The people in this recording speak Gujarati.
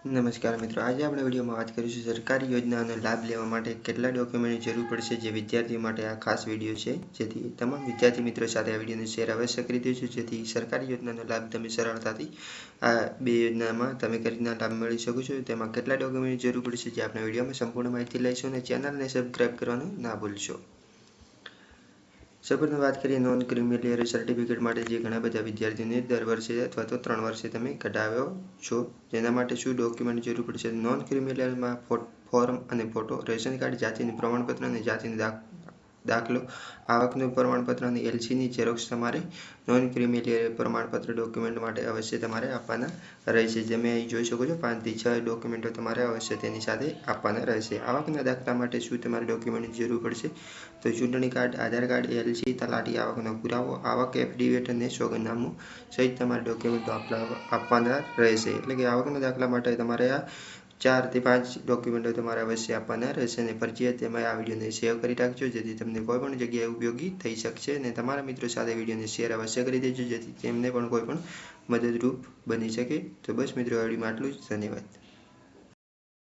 નમસ્કાર મિત્રો, આજે આપણે વિડીયોમાં વાત કરીશું સરકારી યોજનાનો લાભ લેવા માટે કેટલા ડોક્યુમેન્ટની જરૂર પડશે, જે વિદ્યાર્થીઓ માટે આ ખાસ વિડીયો છે, જેથી તમામ વિદ્યાર્થી મિત્રો સાથે આ વિડીયોને શેર અવશ્ય કરી દેજો, જેથી સરકારી યોજનાનો લાભ તમે સરળતાથી આ બે યોજનામાં તમે કઈ રીતના લાભ મેળવી શકો છો, તેમાં કેટલા ડોક્યુમેન્ટની જરૂર પડશે, જે આપણે વિડીયોમાં સંપૂર્ણ માહિતી લઈશું અને ચેનલને સબસ્ક્રાઈબ કરવાનું ના ભૂલશો। સૌપ્રથમ વાત કરીએ નોન ક્રિમિલિયર સર્ટિફિકેટ માટે, જે ઘણા બધા વિદ્યાર્થીઓને દર વર્ષે અથવા તો 3 વર્ષે તમે કઢાવ્યો છો, જેના માટે શું ડોક્યુમેન્ટ જરૂર પડશે। નોન ક્રિમિલિયરમાં ફોર્મ અને ફોટો, રેશન કાર્ડ, જાતિનું પ્રમાણપત્ર અને જાતિનો દાખલો, આવકનું પ્રમાણપત્ર અને એલસીની ઝેરોક્ષ તમારે નોન ક્રિમિલિયર પ્રમાણપત્ર ડોક્યુમેન્ટ માટે અવશ્ય તમારે આપવાના રહેશે। તમે અહીં જોઈ શકો છો 5 થી 6 ડોક્યુમેન્ટો તમારે અવશ્ય તેની સાથે આપવાના રહેશે। આવકના દાખલા માટે શું તમારે ડોક્યુમેન્ટની જરૂર પડશે, તો ચૂંટણી કાર્ડ, આધાર કાર્ડ, એલસી, તલાટી આવકનો પુરાવો, આવક એફિડેવિટ અને સોગંદનામું સહિત તમારે ડોક્યુમેન્ટો આપવાના રહેશે। એટલે કે આવકના દાખલા માટે તમારે આ 4 થી 5 ડોક્યુમેન્ટો તમારે અવશ્ય આપવાના રહેશે અને ફરજિયાત તમે આ વિડીયોને સેવ કરી રાખજો, જેથી તમને કોઈ પણ જગ્યાએ ઉપયોગી થઈ શકશે અને તમારા મિત્રો સાથે વિડીયોને શેર અવશ્ય કરી દેજો, જેથી તેમને પણ કોઈ પણ મદદરૂપ બની શકે। તો બસ મિત્રો, આ વિડીયોમાં આટલું જ, ધન્યવાદ।